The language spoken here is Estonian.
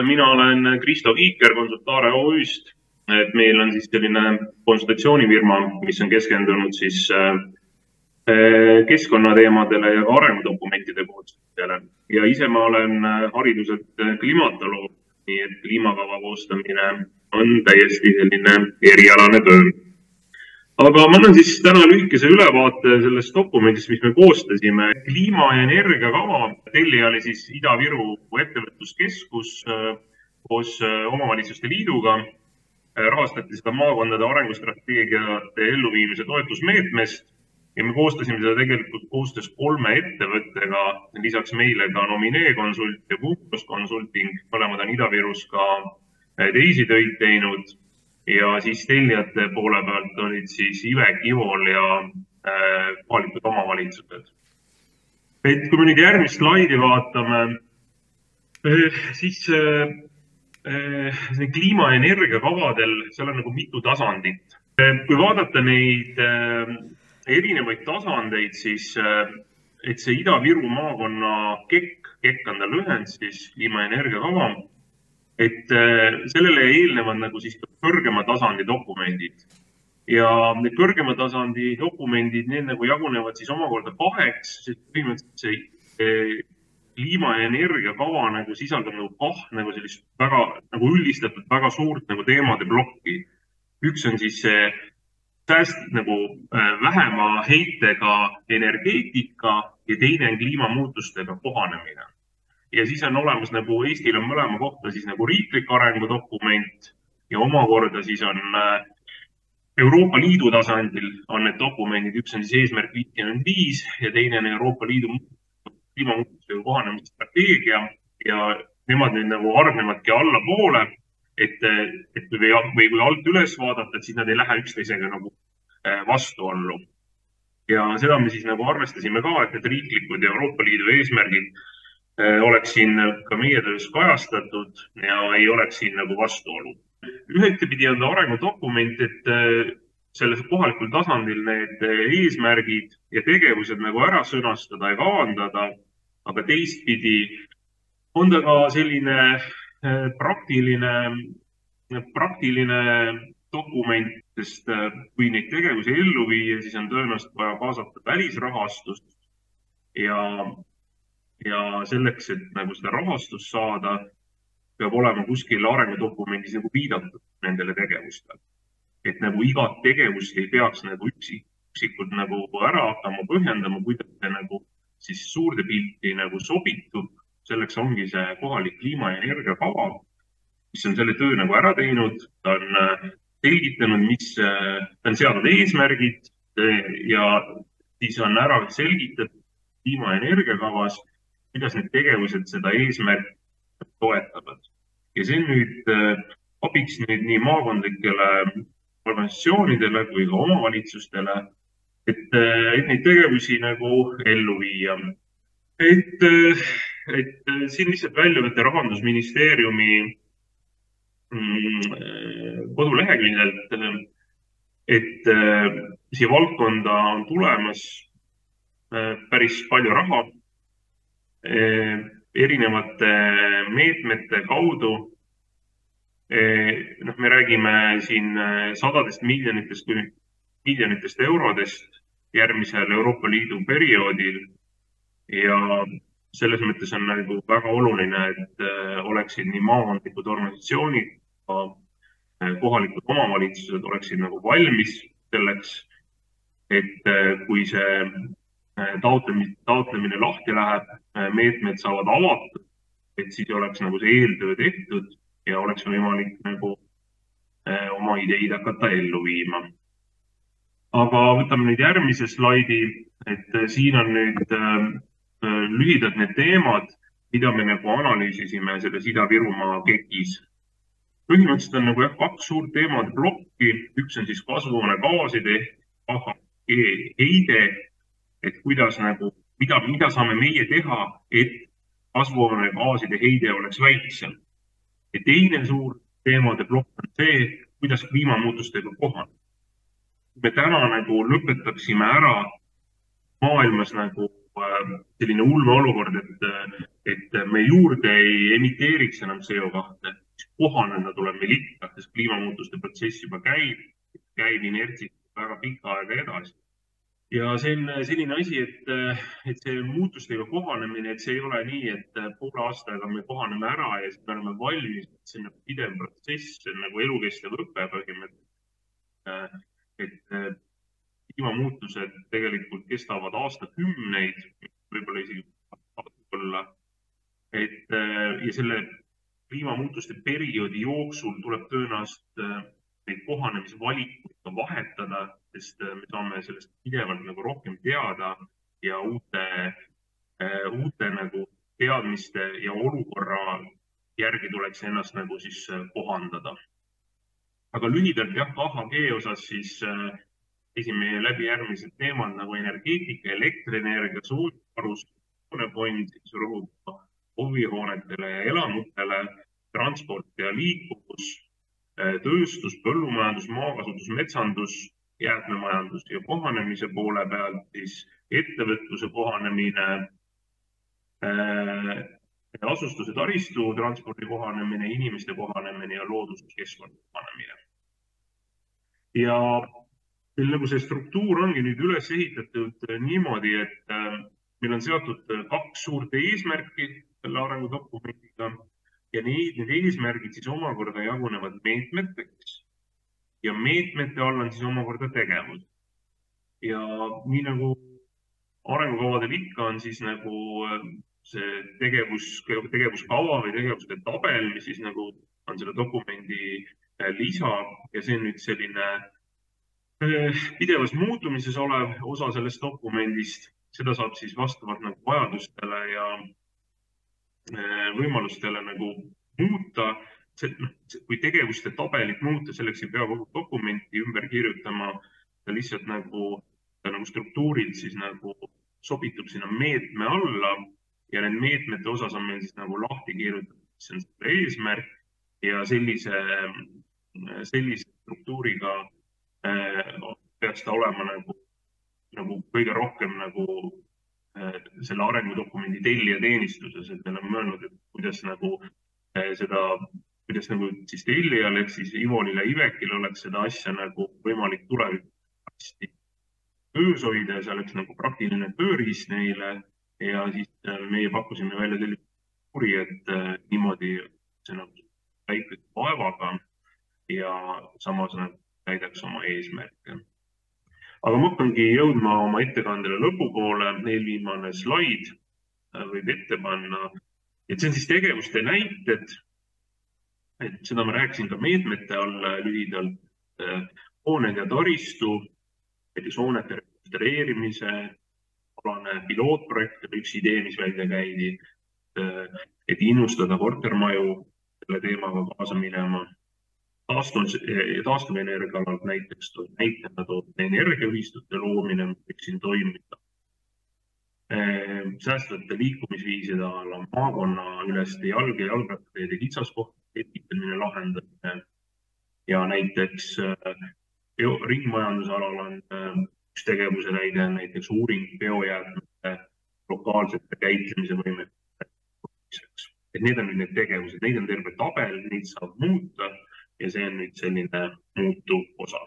mina olen Kristo Kiiker Konsultaare OÜ-st. Et meil on siis selline konsultatsioonifirma, mis on keskendunud siis keskkonnateemadele ja ka arengudokumentide koostamisele. Ja ise ma olen hariduselt klimatoloog, nii et kliimakava koostamine on täiesti selline erialane töö. Aga ma annan siis täna lühikese ülevaate sellest dokumendist, mis me koostasime. Kliima- ja energiakava tellija oli siis Ida-Viru ettevõtluskeskus koos omavalitsuste liiduga. Rahastati seda maakondade arengustrateegiate elluviimise toetusmeetmest ja me koostasime seda tegelikult koostöös 3 ettevõttega, lisaks meile ka Nominee Consult ja Puhkus Consulting, mõlemad on Ida-Virus ka teisi töid teinud ja siis tellijate poole pealt olid siis Ive Kivol ja kohalikud omavalitsused. Et kui me nüüd järgmist slaidi vaatame, siis kliima- ja energiakavadel, seal on nagu mitu tasandit. Kui vaadata neid erinevaid tasandeid, siis et see Ida-Viru maakonna KEK on ta lühend, siis kliima- ja energiakava, et sellele eelnevad nagu siis kõrgema tasandi dokumendid. Ja need kõrgema tasandi dokumendid, need nagu jagunevad siis omakorda 2, sest põhimõtteliselt see kliima- ja energiakava nagu sisaldab nagu sellist väga nagu üldistatud väga suurt nagu teemade plokki. Üks on siis see nagu vähema heitega energeetika ja teine on kliimamuutustega kohanemine. Ja siis on olemas nagu Eestil on mõlema kohta siis nagu riiklik arengudokument ja omakorda siis on Euroopa Liidu tasandil on need dokumendid, üks on siis eesmärk 55 ja teine on Euroopa Liidu kliimamuutustega kohanemise strateegia ja nemad nüüd nagu hargnevadki allapoole, või kui alt üles vaadata, et siis nad ei lähe üksteisega nagu vastuollu. Ja seda me siis nagu arvestasime ka, et need riiklikud ja Euroopa Liidu eesmärgid oleks siin ka meie töös kajastatud ja ei oleks siin nagu vastuolu. Ühtepidi on ta arengudokument, et selles kohalikul tasandil need eesmärgid ja tegevused nagu ära sõnastada ja kavandada, aga teistpidi on ta ka selline praktiline dokument, sest kui neid tegevusi ellu viia, siis on tõenäoliselt vaja kaasata välisrahastust ja selleks, et nagu seda rahastust saada, peab olema kuskil arengudokumendis nagu viidatud nendele tegevustele. Et nagu igat tegevust ei peaks nagu üksikult nagu ära hakkama põhjendama, kuidas see nagu siis suurde pilti nagu sobitub. Selleks ongi see kohalik kliima- ja energiakava, mis on selle töö nagu ära teinud. Ta on selgitanud, ta on seadnud eesmärgid ja siis on ära selgitatud kliima- ja energiakavas, kuidas need tegevused seda eesmärki toetavad. Ja see nüüd abiks nüüd nii maakondlikele organisatsioonidele kui ka omavalitsustele, et neid tegevusi nagu ellu viia. Et siin lihtsalt välja võtta Rahandusministeeriumi koduleheküljelt, et siia valdkonda on tulemas päris palju raha erinevate meetmete kaudu. Me räägime siin sadadest miljonitest eurodest järgmisel Euroopa Liidu perioodil ja selles mõttes on nagu väga oluline, et oleksid nii maakondlikud organisatsioonid, kohalikud omavalitsused oleksid nagu valmis selleks, et kui see taotlemine lahti läheb, meetmed saavad avatud, et siis oleks nagu see eeltöö tehtud ja oleks võimalik nagu oma ideid hakata ellu viima. Aga võtame nüüd järgmise slaidi, et siin on nüüd lühidalt need teemad, mida me nagu analüüsisime selles Ida-Virumaa KEK-is. Põhimõtteliselt on nagu 2 suurt teemade plokki, üks on siis kasvuhoonegaaside heide, et kuidas nagu, mida saame meie teha, et kasvuhoonegaaside heide oleks väiksem. Ja teine suur teemade plokk on see, kuidas kliimamuutustega kohaneda. Me täna nagu lõpetaksime ära maailmas nagu selline ulmeolukord, et me juurde ei emiteeriks enam CO2, siis kohaneda tuleb meil ikka, sest kliimamuutuste protsess juba käib inertsilt väga pikka aega edasi. Ja see on selline asi, et see muutustega kohanemine, et see ei ole nii, et poole aastaga me kohaneme ära ja siis me oleme valmis, see on pidev protsess, see on nagu elukestev õpe põhimõtteliselt. Et kliimamuutused tegelikult kestavad aastakümneid, võib-olla isegi olla. Ja selle kliimamuutuste perioodi jooksul tuleb tõenäoliselt neid kohanemisvalikuid ka vahetada, sest me saame sellest pidevalt nagu rohkem teada ja uute nagu teadmiste ja olukorra järgi tuleks ennast nagu siis kohandada. Aga lühidalt jah, KHG osas siis esime läbi järgmised teemad nagu energeetika, elektrienergia, soodvarustus, hoonefond, siis rõhutab hovihoonetele ja elamutele, transport ja liikuvus, tööstus, põllumajandus, maakasutus, metsandus, jäätmemajandus ja kohanemise poole pealt siis ettevõtluse kohanemine, asustuse taristu, transpordi kohanemine, inimeste kohanemine ja looduskeskkonna kohanemine. Ja meil nagu see struktuur ongi nüüd üles ehitatud niimoodi, et meil on seatud 2 suurt eesmärki selle arengudokumendiga ja need eesmärgid siis omakorda jagunevad meetmeteks ja meetmete all on siis omakorda tegevus. Ja nii nagu arengukavadel ikka on siis nagu see tegevuskava või tegevuste tabel, mis siis nagu on selle dokumendi lisa ja see on nüüd selline pidevas muutumises olev osa sellest dokumendist. Seda saab siis vastavalt nagu vajadustele ja võimalustele nagu muuta. Kui tegevuste tabelit muuta, selleks ei pea kogu dokumenti ümber kirjutama, ta lihtsalt nagu struktuurilt siis nagu sobitub sinna meetme alla ja need meetmete osas on meil siis nagu lahti kirjutatud, see on selle eesmärk ja sellise struktuuriga peaks ta olema nagu kõige rohkem nagu selle arengudokumendi tellija teenistuses, et me oleme mõelnud, et kuidas nagu siis tellijal ehk siis Ivonile ja Ivekil oleks seda asja nagu võimalik tulevikus töös hoida ja see oleks nagu praktiline tööriist neile ja siis meie pakkusime välja sellise struktuuri, et niimoodi see nagu väikese vaevaga ja samas täidaks oma eesmärke. Aga ma hakkangi jõudma oma ettekandele lõpupoole, eelviimane slaid võib ette panna. Et see on siis tegevuste näited, et seda ma rääkisin ka meetmete all lühidalt, hooned ja taristu, näiteks hoonete rekonstrueerimise alane pilootprojekt või üks idee, mis välja käidi, et innustada kortermaju selle teemaga kaasa minema. Taastuvenergia alalt näiteks näitena energiaühistute loomine, mis võiks siin toimida. Säästvate liikumisviiside ala maakonna üleste jalgrattateede kitsaskohtade ehitamine lahendamine ja näiteks ringmajanduse alal on üks tegevuse näide, näiteks uuring biojäätmete lokaalsete käitlemise võimekuseks. Et need on nüüd need tegevused, neid on terve tabel, neid saab muuta. Ja see on nüüd selline muutuv osa.